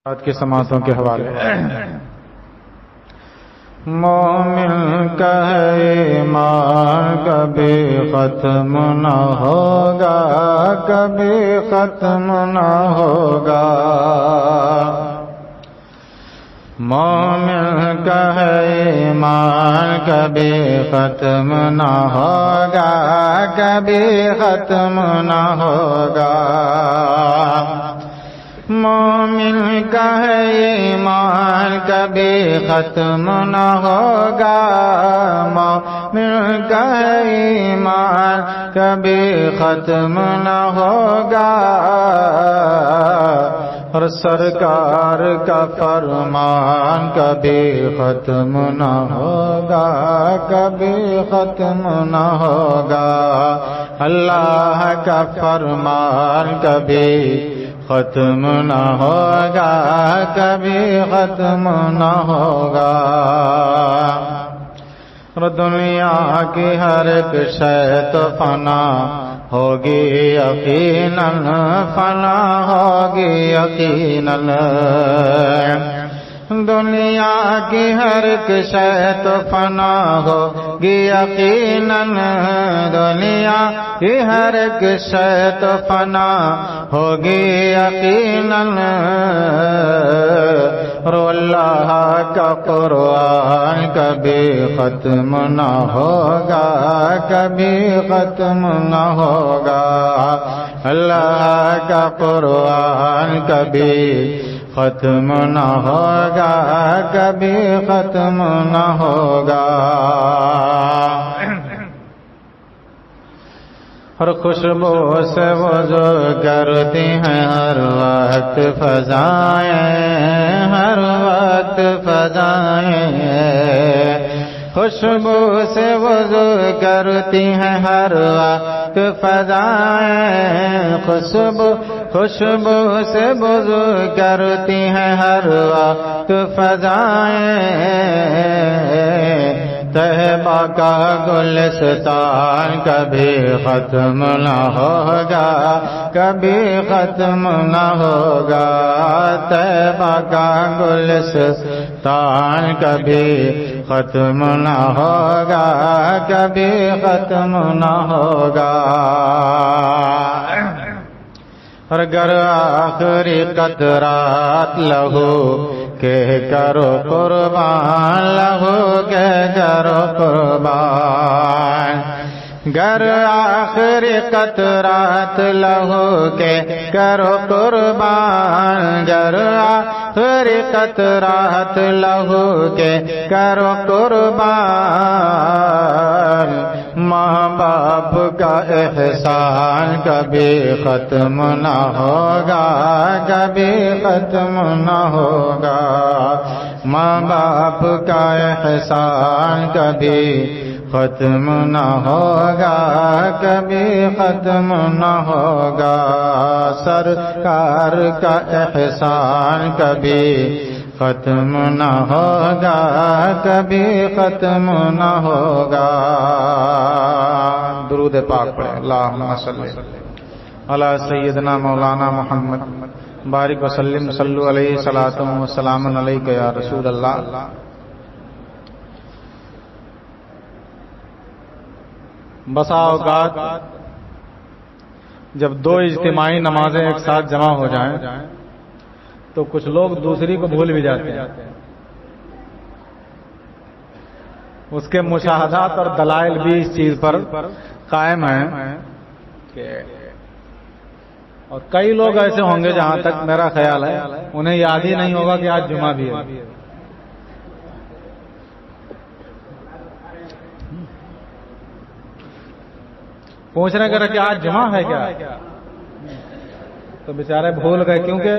آج کی سماعتوں کے حوالے مومن کا ایمان کبھی ختم نہ ہوگا، کبھی ختم نہ ہوگا۔ مومن کا ایمان کبھی ختم نہ ہوگا، کبھی ختم نہ ہوگا۔ مومن کا ایمان کبھی ختم نہ ہوگا، مومن کا ایمان کبھی ختم نہ ہوگا۔ اور سرکار کا فرمان کبھی ختم نہ ہوگا، کبھی ختم نہ ہوگا۔ اللہ کا فرمان کبھی ختم نہ ہوگا، کبھی ختم نہ ہوگا۔ اور دنیا کی ہر ایک شے تو فنا ہوگی یقیناً، فنا ہوگی یقیناً۔ دنیا کی ہر ایک شے تو فنا ہوگی یقیناً، دنیا کی ہر ایک شے تو فنا ہوگی یقیناً۔ اور اللہ کا قرآن کبھی ختم نہ ہوگا، کبھی ختم نہ ہوگا۔ اللہ کا قرآن کبھی ختم نہ ہوگا، کبھی ختم نہ ہوگا۔ اور خوشبو سے وضو کرتی ہیں ہر وقت فضائیں، ہر وقت فضائیں۔ خوشبو سے وضو کرتی ہیں ہر وقت فضائیں، خوشبو سے وضو کرتی ہیں ہر وقت فضائیں۔ طیبہ کا گلستان کبھی ختم نہ ہوگا، کبھی ختم نہ ہوگا۔ طیبہ کا گلستان کبھی ختم نہ ہوگا، کبھی ختم نہ ہوگا۔ اور گر آخری قطرات لہو کہ کرو قربان، لہو کہ کرو قربان۔ گر آخری قطرات لہو کے کرو قربان، گر آخری قطرات لہو کے کرو قربان۔ ماں باپ کا احسان کبھی ختم نہ ہوگا، کبھی ختم نہ ہوگا۔ ماں باپ کا احسان کبھی ختم نہ ہوگا، کبھی ختم نہ ہوگا۔ سرکار کا احسان کبھی ختم نہ ہوگا، کبھی ختم نہ ہوگا۔ درود پاک پڑھیں، اللہم صلی علی سیدنا مولانا محمد بارک وسلم، صلو علیہ صلاۃ و سلام علیک یا رسول اللہ۔ بسا اوقات جب دو اجتماعی نمازیں ایک ساتھ جمع ہو جائیں تو کچھ لوگ دوسری کو بھول بھی جاتے ہیں۔ اس کے مشاہدات اور دلائل بھی اس چیز پر قائم ہیں کہ اور کئی لوگ ایسے ہوں گے جہاں تک میرا خیال ہے انہیں یاد ہی نہیں ہوگا کہ آج جمعہ بھی ہے۔ پوچھ رہے ہیں کہ آج جمعہ ہے کیا، تو بیچارے بھول گئے، کیونکہ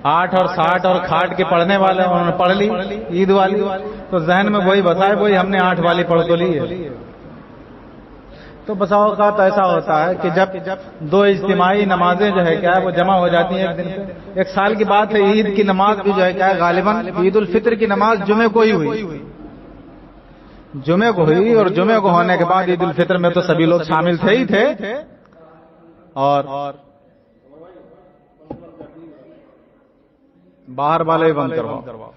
8 اور 60 اور کھاٹ کے پڑھنے والے انہوں نے پڑھ لی عید والی، تو ذہن میں وہی بتائے وہی ہم نے 8 والی پڑھ تو لی ہے۔ تو بسا اوقات ایسا ہوتا ہے کہ جب دو اجتماعی نمازیں جو ہے کیا ہے وہ جمع ہو جاتی ہیں ایک دن پہ۔ ایک سال کی بات ہے، عید کی نماز بھی جو ہے کیا ہے غالباً عید الفطر کی نماز جمعے کو ہی ہوئی، جمعے کو ہوئی، اور جمعے کو ہونے کے بعد عید الفطر میں تو سبھی لوگ شامل تھے ہی تھے، اور باہر والے بند کرواؤ.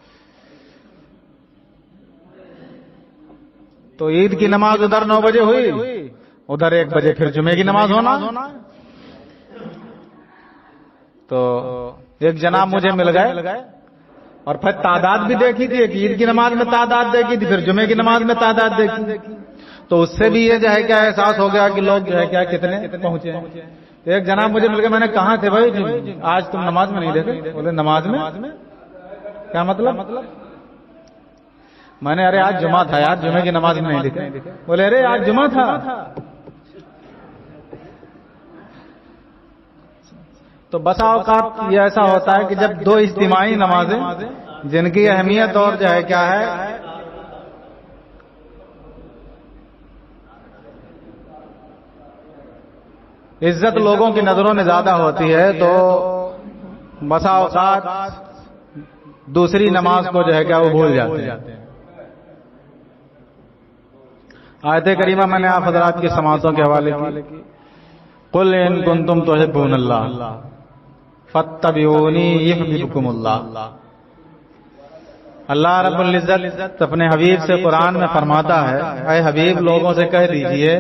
تو عید کی نماز ادھر 9 بجے ہوئی، ادھر 1 بجے پھر جمعے کی نماز ہونا. تو ایک جناب مجھے مل گئے اور پھر تعداد بھی دیکھی تھی، ایک عید کی نماز میں تعداد دیکھی تھی، پھر جمعے کی نماز میں تعداد دیکھی. تو اس سے بھی یہ جو ہے کیا احساس ہو گیا کہ لوگ جو ہے کیا کتنے پہنچے ہیں. تو ایک جناب مجھے مل گئے، میں نے کہاں تھے بھائی جی آج تم نماز میں نہیں دیکھے؟ بولے نماز میں کیا مطلب؟ میں نے ارے آج جمعہ تھا یار، جمعے کی نماز میں نہیں دیکھے. بولے ارے آج جمعہ تھا. تو بسا اوقات یہ ایسا ہوتا ہے کہ جب 2 اجتماعی نمازیں جن کی اہمیت اور جو ہے کیا ہے عزت لوگوں کی نظروں میں زیادہ ہوتی ہے، تو بسا اوقات دوسری نماز کو جو ہے کیا وہ بھول جاتے ہیں. آیت کریمہ میں نے آپ حضرات کی سماعتوں کے حوالے کی. قل ان کنتم تحبون اللہ فاتبعونی یحببکم اللہ. اللہ رب العزت اپنے حبیب سے قرآن میں فرماتا ہے، اے حبیب لوگوں سے کہہ دیجئے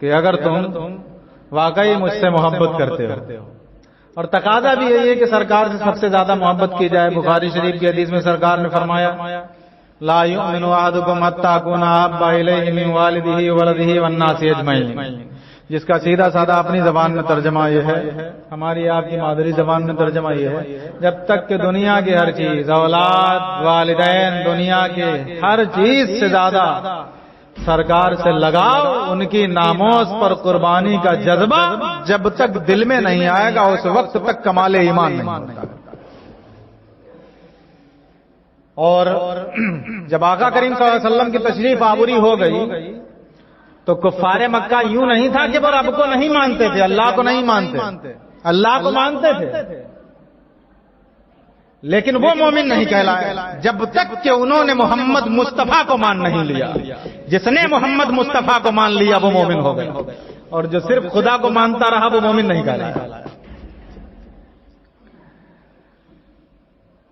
کہ اگر تم واقعی مجھ سے محبت کرتے ہو، اور تقاضا بھی یہی ہے کہ سرکار سے سب سے زیادہ محبت کی جائے. بخاری شریف کی حدیث میں سرکار نے فرمایا لا یؤمن احدکم حتی اکون احب الیہ من والدہ وولدہ والناس اجمعین. جس کا سیدھا سادہ اپنی زبان میں ترجمہ یہ ہے، ہماری آپ کی مادری زبان میں ترجمہ یہ ہے، جب تک کہ دنیا کی ہر چیز، اولاد، والدین، دنیا کے ہر چیز سے زیادہ سرکار سے لگاؤ، ان کی ناموس پر قربانی کا جذبہ جب تک دل میں نہیں آئے گا اس وقت تک کمال ایمان نہیں ہوتا. اور جب آقا کریم صلی اللہ علیہ وسلم کی تشریف آوری ہو گئی تو کفار مکہ یوں نہیں تھا کہ وہ رب کو نہیں مانتے تھے، اللہ کو نہیں مانتے، اللہ کو مانتے تھے، لیکن وہ مومن نہیں کہلائے جب تک کہ انہوں نے محمد مصطفیٰ کو مان نہیں لیا. جس نے محمد مصطفیٰ کو مان لیا وہ مومن ہو گیا، اور جو صرف خدا کو مانتا رہا وہ مومن نہیں کہلایا.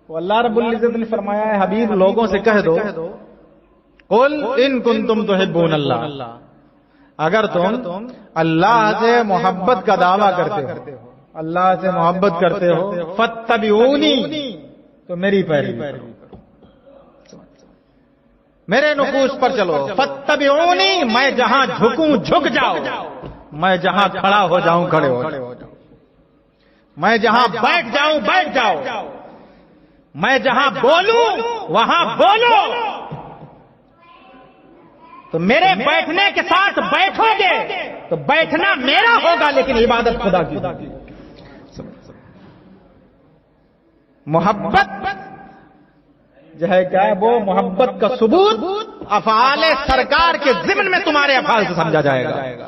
تو اللہ رب العزت نے فرمایا ہے حبیب لوگوں سے کہہ دو قل ان کنتم تحبون اللہ، اگر تم اللہ سے محبت کا دعویٰ کرتے ہو، اللہ سے محبت کرتے ہو، فاتبعونی تو میری پیروی کرو، میرے نقوش پر چلو. فاتبعونی میں جہاں جھکوں جھک جاؤ، میں جہاں کھڑا ہو جاؤں کھڑے ہو جاؤ، میں جہاں بیٹھ جاؤں بیٹھ جاؤ، میں جہاں بولوں وہاں بولو. تو میرے بیٹھنے کے ساتھ بیٹھو گے تو بیٹھنا میرا ہوگا لیکن عبادت خدا کی. محبت جو ہے کیا ہے وہ محبت کا ثبوت افعال سرکار کے ضمن میں تمہارے افعال سے سمجھا جائے گا.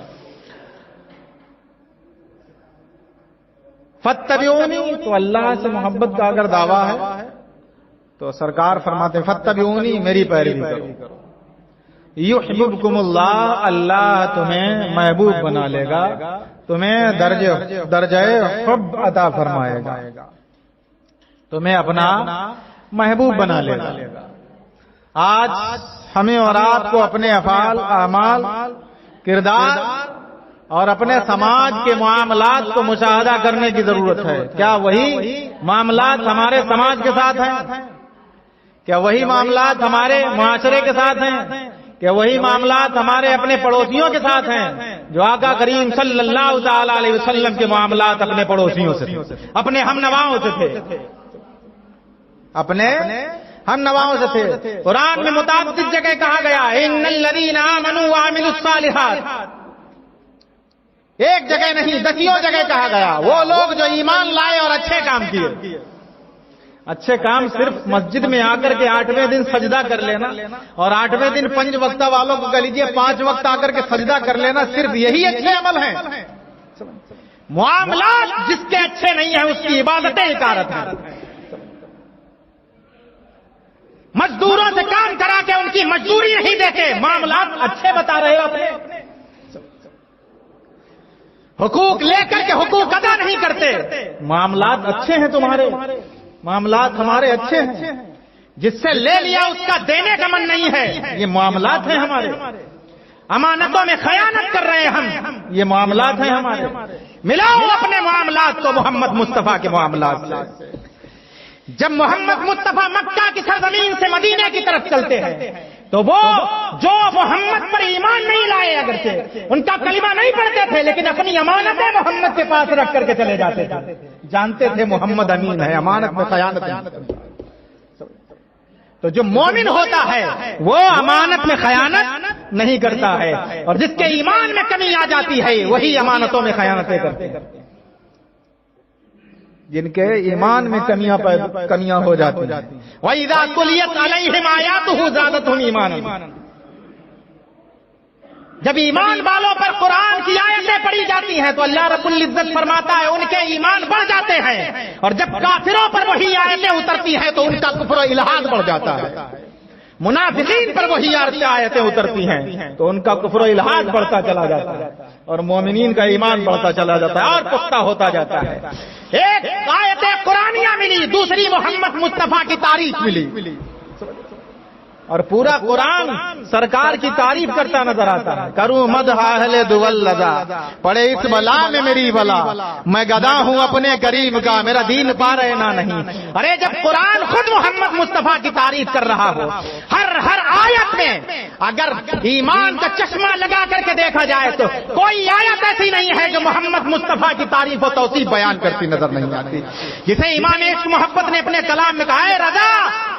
فاتبعونی تو اللہ سے محبت کا اگر دعویٰ ہے تو سرکار فرماتے ہیں فاتبعونی میری پیروی کرو. یحببکم اللہ، اللہ تمہیں محبوب بنا لے گا، تمہیں درجہ حب عطا فرمائے گا، تمہیں اپنا محبوب بنا لے گا. آج ہمیں اور آپ کو اپنے افعال، اعمال، کردار اور اپنے سماج کے معاملات کو مشاہدہ کرنے کی ضرورت ہے. کیا وہی معاملات ہمارے سماج کے ساتھ ہیں؟ کیا وہی معاملات ہمارے معاشرے کے ساتھ ہیں؟ کیا وہی معاملات ہمارے اپنے پڑوسیوں کے ساتھ ہیں جو آقا کریم صلی اللہ تعالی علیہ وسلم کے معاملات اپنے پڑوسیوں سے تھے، اپنے ہم نواؤں سے تھے، اپنے ہم نواؤں سے تھے؟ قرآن میں متعدد جگہ کہا گیا ان الذین آمنوا وعملوا الصالحات، ایک جگہ نہیں 10 جگہ کہا گیا وہ لوگ جو ایمان لائے اور اچھے کام کیے. اچھے کام صرف مسجد میں آ کر کے 8ویں دن سجدہ کر لینا اور 8ویں دن 5 وقتہ والوں کو کہہ لیجیے 5 وقت آ کر کے سجدہ کر لینا، صرف یہی اچھے عمل ہیں. معاملات جس کے اچھے نہیں ہیں اس کی عبادتیں اکارت ہیں. مزدوروں سے کام کرا کے ان کی مزدوری نہیں دیتے، معاملات اچھے بتا رہے ہو اپنے. حقوق لے کر کے حقوق ادا نہیں کرتے، معاملات اچھے ہیں تمہارے. معاملات ہمارے اچھے ہیں، جس سے لے لیا اس کا دینے کا من نہیں ہے، یہ معاملات ہیں ہمارے. امانتوں میں خیانت کر رہے ہیں ہم، یہ معاملات ہیں ہمارے. ملاؤ اپنے معاملات کو محمد مصطفیٰ کے معاملات سے. جب محمد مصطفیٰ مکہ کی سرزمین سے مدینے کی طرف چلتے ہیں تو وہ جو محمد پر ایمان نہیں لائے، اگرچہ ان کا کلمہ نہیں پڑھتے تھے، لیکن اپنی امانتیں محمد کے پاس رکھ کر کے چلے جاتے تھے. جانتے تھے محمد امین ہے، امانت میں خیانت نہیں. تو جو مومن ہوتا ہے وہ امانت میں خیانت نہیں کرتا ہے، اور جس کے ایمان میں کمی آ جاتی ہے وہی امانتوں میں خیانتیں کرتے ہیں. جن کے ایمان میں کمیاں ہو جاتی ہیں. وَإِذَا تُلِيَتْ عَلَيْهِمْ آيَاتُهُ زَادَتْهُمْ ایمانا. جب ایمان والوں پر قرآن کی آیتیں پڑھی جاتی ہیں تو اللہ رب العزت فرماتا ہے ان کے ایمان بڑھ جاتے ہیں، اور جب کافروں پر وہی آیتیں اترتی ہیں تو ان کا کفر و الحاد بڑھ جاتا ہے. منافقین پر وہی آیتیں اترتی ہیں تو ان کا کفر و الحاد بڑھتا چلا جاتا ہے، اور مومنین کا ایمان بڑھتا چلا جاتا ہے اور پختہ ہوتا جاتا ہے. ایک آیت قرآنیہ ملی، دوسری محمد مصطفیٰ کی تعریف ملی، اور پورا قرآن سرکار کی تعریف کرتا نظر آتا ہے. کروں مدح اہل دولزا، پڑے اس بلا میں میری بلا، میں گدا ہوں اپنے کریم کا، میرا دین پا رہنا نہیں. ارے جب قرآن خود محمد مصطفیٰ کی تعریف کر رہا ہو، ہر آیت میں اگر ایمان کا چشمہ لگا کر کے دیکھا جائے تو کوئی آیت ایسی نہیں ہے جو محمد مصطفیٰ کی تعریف و توصیف بیان کرتی نظر نہیں آتی. جسے امام عشق محبت نے اپنے کلام میں کہا ہے، رضا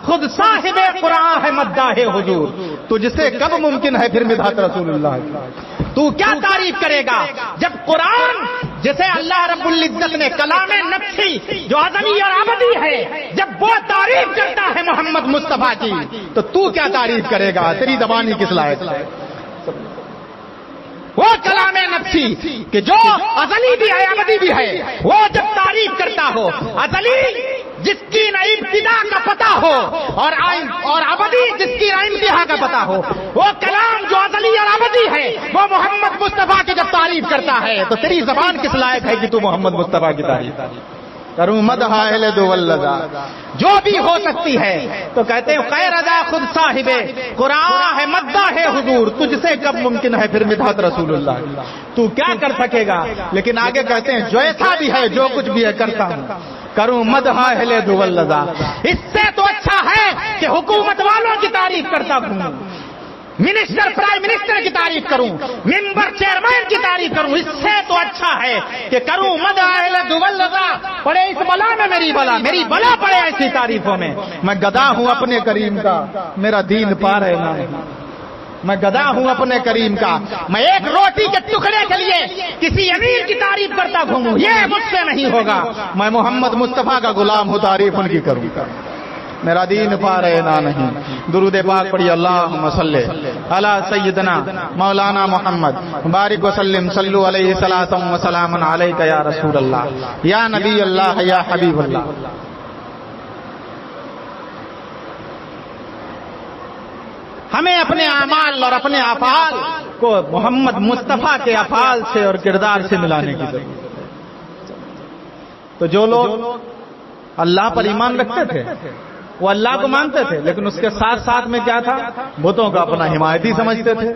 خود صاحب قرآن ہے مداح حضور، تجھ سے کب ممکن ہے پھر مدحت رسول اللہ. تو کیا تعریف کرے گا جب قرآن جسے اللہ رب العزت نے کلام نفسی جو ازلی اور ابدی ہے، جب وہ تعریف کرتا ہے محمد مصطفیٰ کی تو کیا تعریف کرے گا؟ تیری زبان ہی کس لائق ہے؟ وہ کلام نفسی کہ جو ازلی بھی ہے ابدی بھی ہے، وہ جب تعریف کرتا ہو، ازلی جس کی نہ ابتدا کا پتہ ہو اور ابدی جس کی نہ انتہا کا پتہ ہو، وہ کلام جو ازلی اور ابدی ہے وہ محمد مصطفیٰ کی جب تعریف کرتا ہے تو تیری زبان کس لائق ہے کہ تو محمد مصطفیٰ کی تعریف کروں مدح اہل دولزا جو بھی ہو سکتی ہے. تو کہتے ہیں خیر رضا خود صاحب قرآن ہے مدح ہے حضور، تجھ سے کب ممکن ہے پھر مدحت رسول اللہ. تو کیا کر سکے گا؟ لیکن آگے کہتے ہیں جو ایسا بھی ہے جو کچھ بھی ہے کرتا ہوں کروں مدح اہل دولزا. اس سے تو اچھا ہے کہ حکومت والوں کی تعریف کرتا ہوں، منسٹر پرائم منسٹر کی تعریف کروں، ممبر چیئرمین کی تعریف کروں. اس سے تو اچھا ہے کہ کروں مدح اہل دولزا، پڑے اس بلا میں میری بلا پڑے ایسی تعریفوں میں. میں گدا ہوں اپنے کریم کا، میرا دین پا رہنا ہے. میں گدا ہوں اپنے کریم کا، میں ایک روٹی کے ٹکڑے کے لیے کسی امیر کی تعریف کرتا گھوموں، یہ مجھ سے نہیں ہوگا. میں محمد مصطفیٰ کا غلام ہوں، تعریف ان کی کروں، میرا دین پا رہنا نہیں. درود پاک پڑھی اللہم صلی علی سیدنا مولانا محمد بارک وسلم صلو علیہ صلاۃ و سلام علیک یا رسول اللہ یا نبی اللہ یا حبیب اللہ. ہمیں اپنے اعمال اور اپنے افعال کو محمد مصطفیٰ کے افعال سے اور کردار سے ملانے کی ضرورت ہے. تو جو لوگ اللہ پر ایمان رکھتے تھے وہ اللہ کو مانتے تھے، لیکن اس کے ساتھ ساتھ میں کیا تھا؟ بتوں کا اپنا حمایتی سمجھتے تھے.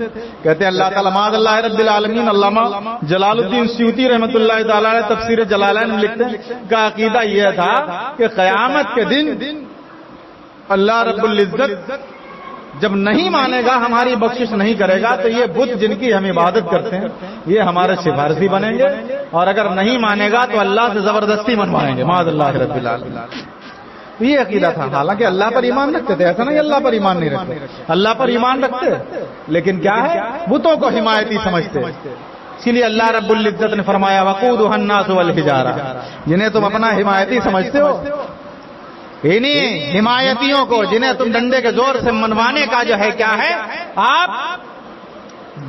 کہتے ہیں اللہ تعالیٰ معاذ اللہ رب العالمین. علامہ جلال الدین سیوطی رحمۃ اللہ تعالی علیہ تفسیر جلالین میں لکھتے ہیں کا عقیدہ یہ تھا کہ قیامت کے دن اللہ رب العزت جب نہیں مانے گا، ہماری بخشش نہیں کرے گا، تو یہ بت جن کی ہم عبادت کرتے ہیں یہ ہمارے سفارشی بنیں گے، اور اگر نہیں مانے گا تو اللہ سے زبردستی منوائیں گے معاذ اللہ رب العالمین. یہ عقیدہ تھا. حالانکہ اللہ پر ایمان رکھتے تھے، ایسا نہیں اللہ پر ایمان نہیں رکھتے، اللہ پر ایمان رکھتے، لیکن کیا ہے؟ بتوں کو حمایتی سمجھتے. اسی لیے اللہ رب العزت نے فرمایا وقودها الناس والحجارہ، جنہیں تم اپنا حمایتی سمجھتے ہو، انہیں حمایتیوں کو جنہیں تم ڈنڈے کے زور سے منوانے کا جو ہے کیا ہے، آپ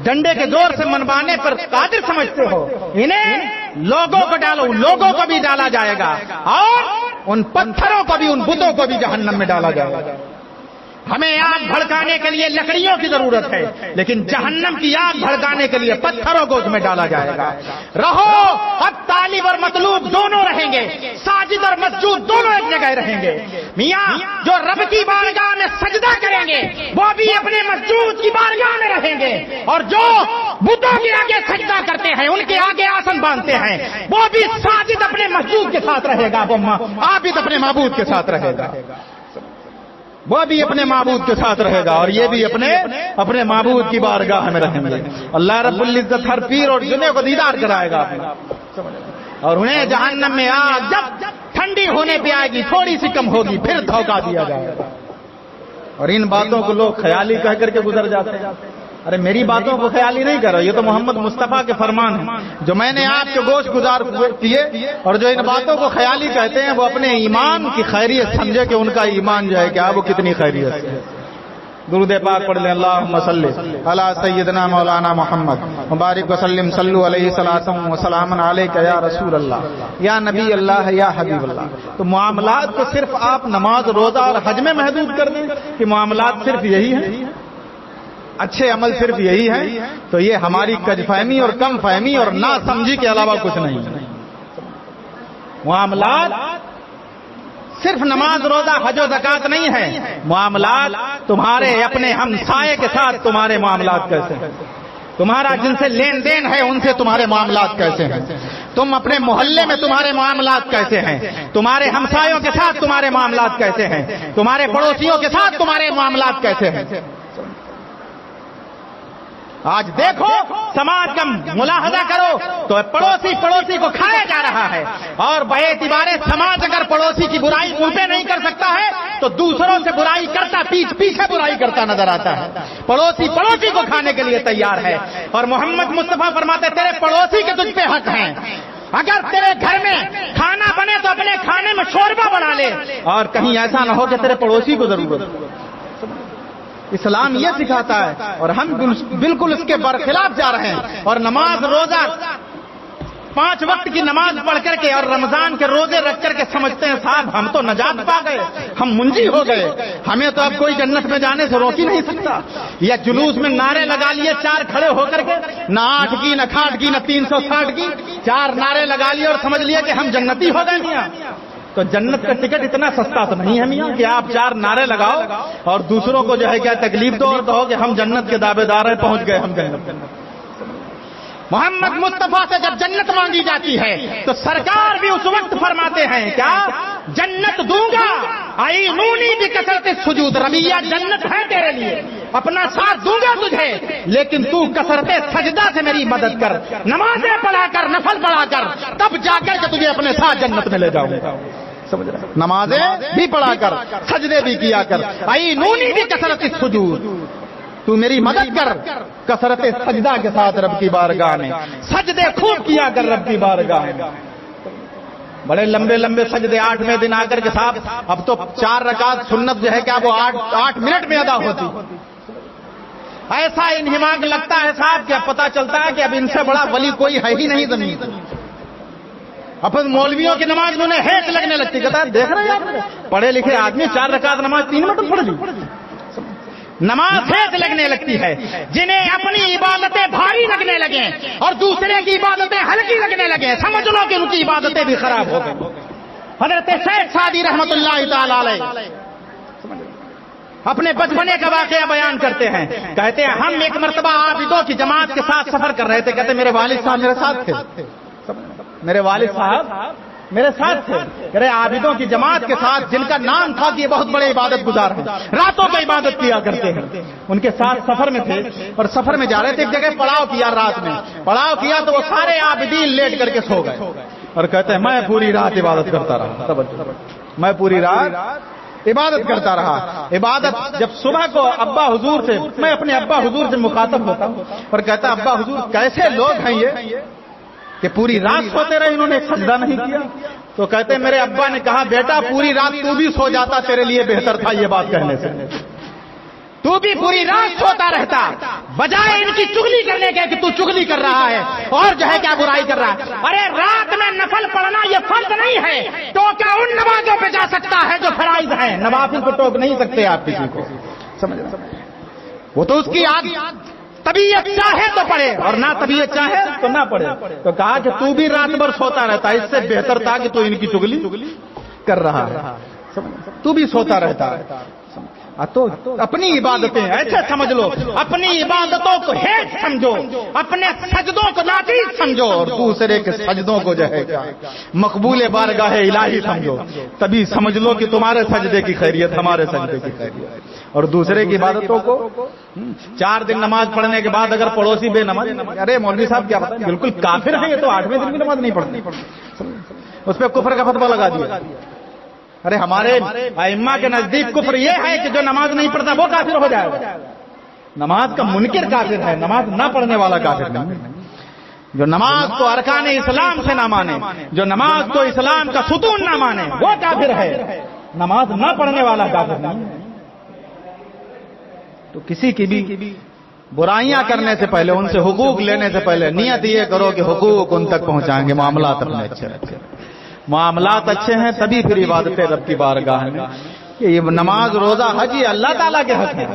ڈنڈے کے زور سے منوانے پر قادر سمجھتے ہو، انہیں لوگوں کو ڈالو، لوگوں کو بھی ڈالا جائے گا، اور ان پتھروں کو بھی، ان بتوں کو بھی جہنم میں ڈالا جائے گا. ہمیں آگ بھڑکانے کے لیے لکڑیوں کی ضرورت ہے، لیکن جہنم کی آگ بھڑکانے کے لیے پتھروں کو اس میں ڈالا جائے گا۔ رہو، اب طالب اور مطلوب دونوں رہیں گے، ساجد اور مسجود دونوں ایک جگہ رہیں گے۔ میاں جو رب کی بارگاہ میں سجدہ کریں گے وہ بھی اپنے مسجود کی بارگاہ میں رہیں گے، اور جو بتوں کے آگے سجدہ کرتے ہیں، ان کے آگے آسن باندھتے ہیں، وہ بھی ساجد اپنے مسجود کے ساتھ رہے گا، وہ عابد اپنے معبود کے ساتھ رہے گا، وہ بھی اپنے معبود کے ساتھ رہے گا، اور یہ بھی اپنے معبود کی بارگاہ میں رہیں گے۔ اللہ رب العزت ہر پیر اور جنوں کو دیدار کرائے گا، اور انہیں جہنم میں آگ جب ٹھنڈی ہونے پہ آئے گی، تھوڑی سی کم ہوگی، پھر دھوکہ دیا جائے گا۔ اور ان باتوں کو لوگ خیالی کہہ کر کے گزر جاتے ہیں۔ ارے میری باتوں کو خیالی نہیں کر رہا، یہ تو محمد مصطفیٰ کے فرمان ہیں جو میں نے آپ کے گوش گزار کیے، اور جو ان باتوں کو خیالی کہتے ہیں وہ اپنے ایمان کی خیریت سمجھے کہ ان کا ایمان جو ہے کیا وہ کتنی خیریت ہے۔ درود پاک پڑھ لیں، اللہم صلی علی سیدنا مولانا محمد مبارک وسلم، صلو علیہ الصلوۃ والسلام علیک یا رسول اللہ، یا نبی اللہ، یا حبیب اللہ۔ تو معاملات کو صرف آپ نماز، روزہ اور حج میں محدود کر دیں کہ معاملات صرف یہی ہیں، اچھے عمل صرف یہی ہیں، تو یہ ہماری کج فہمی اور کم فہمی اور نا سمجھی کے علاوہ کچھ نہیں۔ معاملات صرف نماز، روزہ، حج و زکات نہیں ہے، معاملات تمہارے اپنے ہمسائے کے ساتھ تمہارے معاملات کیسے ہیں، تمہارا جن سے لین دین ہے ان سے تمہارے معاملات کیسے ہیں، تم اپنے محلے میں تمہارے معاملات کیسے ہیں، تمہارے ہمسایوں کے ساتھ تمہارے معاملات کیسے ہیں، تمہارے پڑوسیوں کے ساتھ تمہارے معاملات کیسے ہیں۔ آج دیکھو سماج کا ملاحظہ کرو تو پڑوسی کو کھایا جا رہا ہے، اور بے اعتبار سماج اگر پڑوسی کی برائی منہ پہ نہیں کر سکتا ہے تو دوسروں سے برائی کرتا، پیچھے برائی کرتا نظر آتا ہے۔ پڑوسی کو کھانے کے لیے تیار ہے، اور محمد مصطفیٰ فرماتے تیرے پڑوسی کے تجھ پہ حق ہیں۔ اگر تیرے گھر میں کھانا بنے تو اپنے کھانے میں شوربہ بنا لے، اور کہیں ایسا نہ ہو کہ تیرے پڑوسی کو ضرورت ہو۔ اسلام یہ سکھاتا ہے، اور ہم بالکل اس کے برخلاف جا رہے ہیں، اور نماز، روزہ، 5 وقت کی نماز پڑھ کر کے اور رمضان کے روزے رکھ کر کے سمجھتے ہیں صاحب ہم تو نجات پا گئے، ہم منجی ہو گئے، ہمیں تو اب کوئی جنت میں جانے سے روک ہی نہیں سکتا۔ یا جلوس میں نعرے لگا لیے 4 کھڑے ہو کر کے، نہ 8 کی، نہ 8 کی، نہ 360 کی، 4 نعرے لگا لیے اور سمجھ لیے کہ ہم جنتی ہو گئے میاں۔ تو جنت کا ٹکٹ اتنا سستا تو نہیں ہے میاں کہ آپ 4 نعرے لگاؤ اور دوسروں کو جو ہے کیا تکلیف دو اور کہو کہ ہم جنت کے دعوے دار ہیں، پہنچ گئے ہم جنت۔ محمد مصطفیٰ سے جب جنت مانگی جاتی ہے تو سرکار بھی اس وقت فرماتے ہیں کیا جنت دوں گا، اعینونی بکثرت السجود، ربیہ جنت ہے تیرے لیے، اپنا ساتھ دوں گا تجھے، لیکن تو کثرت سجدہ سے میری مدد کر، نمازیں پڑھا کر، نفل پڑھا کر، تب جا کر کے تجھے اپنے ساتھ جنت میں لے جاؤں گا۔ نمازیں بھی پڑھا کر، سجدے بھی کیا کر، اعینونی بکثرت السجود، تو میری مدد کر کثرت سجدہ کے ساتھ رب کی بارگاہ میں، سجدے خوب کیا کر رب کی بارگاہ میں۔ بڑے لمبے لمبے سجدے 8ویں دن آ کر کے صاحب اب تو 4 رکعت سنت جو ہے کیا وہ 8 منٹ میں ادا ہوتی، ایسا انہماک لگتا ہے صاحب کہ اب پتا چلتا ہے کہ اب ان سے بڑا ولی کوئی ہے ہی نہیں زمین۔ اپن مولویوں کی نماز میں انہیں ہیٹ لگنے لگتی، کہتا ہے دیکھ رہے ہیں پڑھے لکھے آدمی 4 رکعت نماز 3 منٹ پڑھ لی، نماز ہیٹ لگنے لگتی ہے۔ جنہیں اپنی عبادتیں بھاری لگنے لگیں اور دوسرے کی عبادتیں ہلکی لگنے لگیں، سمجھ لو کہ ان کی عبادتیں بھی خراب ہو گئی۔ حضرت شیخ سعدی رحمت اللہ تعالی علیہ اپنے بچپنے کا واقعہ بیان کرتے ہیں، کہتے ہیں ہم ایک مرتبہ عابدوں کی جماعت کے ساتھ سفر کر رہے تھے، کہتے میرے والد صاحب میرے ساتھ تھے، میرے والد صاحب میرے ساتھ تھے، کہہ رہے عابدوں کی جماعت کے ساتھ جن کا نام تھا کہ یہ بہت بڑے عبادت گزار ہیں، راتوں کو عبادت کیا کرتے ہیں، ان کے ساتھ سفر میں تھے اور سفر میں جا رہے تھے، ایک جگہ پڑاؤ کیا، رات میں پڑاؤ کیا تو وہ سارے عابدین لیٹ کر کے سو گئے، اور کہتے ہیں میں پوری رات عبادت کرتا رہا، میں پوری رات عبادت کرتا رہا۔ عبادت جب صبح کو ابا حضور سے، میں اپنے ابا حضور سے مخاطب ہوتا ہوں اور کہتا ابا حضور کیسے لوگ ہیں یہ کہ پوری رات سوتے رہے، انہوں نے سجدہ نہیں کیا؟ تو کہتے ہیں میرے ابا نے کہا بیٹا پوری رات تو بھی سو جاتا، تیرے لیے بہتر تھا یہ بات کہنے سے، تو بھی پوری رات سوتا رہتا، بجائے ان کی چغلی کرنے کے کہ تو چغلی کر رہا ہے اور جو ہے کیا برائی کر رہا ہے۔ ارے رات میں نفل پڑھنا یہ فرض نہیں ہے تو کیا ان نمازوں پہ جا سکتا ہے جو فرائض ہے؟ ہے, نوافل کو ٹوک نہیں سکتے آپ کسی کو, سمجھ رہے, وہ تو اس کی طبیعت چاہے تو پڑھے اور نہ طبیعت چاہے تو نہ پڑھے. تو کہا کہ تو بھی رات بھر سوتا رہتا, اس سے بہتر تھا کہ تو ان کی چگلی کر رہا ہے, تو بھی سوتا رہتا ہے. تو اپنی عبادتیں ایسے سمجھ لو, اپنی عبادتوں کو ہیٹ سمجھو, اپنے سجدوں کو ناچیز سمجھو, اور دوسرے کے سجدوں کو جو ہے مقبول بارگاہ الہی سمجھو. تبھی سمجھ لو کہ تمہارے سجدے کی خیریت ہمارے سجدے کی خیریت. اور دوسرے کی عبادتوں کو 4 دن نماز پڑھنے کے بعد اگر پڑوسی بے نماز, ارے مولوی صاحب کیا بتائیں, بالکل کافر ہیں یہ تو, 8ویں دن بھی نماز نہیں پڑھتے, اس پہ کفر کا فتویٰ لگا دیا. ارے ہمارے ائمہ کے نزدیک کفر یہ ہے کہ جو نماز نہیں پڑھتا وہ کافر ہو جائے گا. نماز کا منکر کافر ہے, نماز نہ پڑھنے والا کافر نہیں. جو نماز کو ارکان اسلام سے نہ مانے, جو نماز کو اسلام کا ستون نہ مانے, وہ کافر ہے. نماز نہ پڑھنے والا کافر نہیں. تو کسی کی بھی برائیاں کرنے سے پہلے, ان سے حقوق لینے سے پہلے نیت یہ کرو کہ حقوق ان تک پہنچائیں گے, معاملات اپنے اچھے رکھیں. معاملات اچھے ہیں تبھی پھر عبادتیں رب کی بارگاہ میں. یہ نماز روزہ حج یہ اللہ تعالیٰ کے حق ہیں,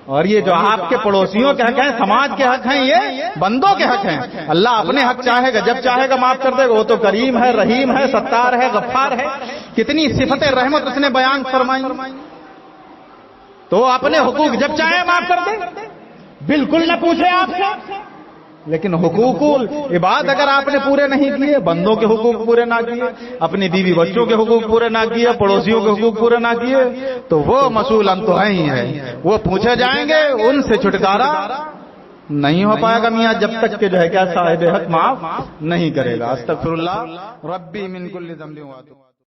اور یہ جو آپ کے پڑوسیوں کے حق ہیں, سماج کے حق ہیں, یہ بندوں کے حق ہیں. اللہ اپنے حق چاہے گا, جب چاہے گا معاف کر دے گا. وہ تو کریم ہے, رحیم ہے, ستار ہے, غفار ہے. کتنی صفت رحمت اس نے بیان فرمائی. تو اپنے حقوق جب چاہے معاف کر دے, بالکل نہ پوچھے آپ سے. لیکن حقوق عباد اگر آپ نے پورے نہیں کیے, بندوں کے حقوق پورے نہ کیے, اپنی بیوی بچوں کے حقوق پورے نہ کیے, پڑوسیوں کے حقوق پورے نہ کیے, تو وہ مسئول ہم تو ہیں ہی ہیں, وہ پوچھے جائیں گے. ان سے چھٹکارا نہیں ہو پائے گا میاں جب تک کہ جو ہے کیا صاحب حق معاف نہیں کرے گا. استغفر اللہ ربی من کل ذنب.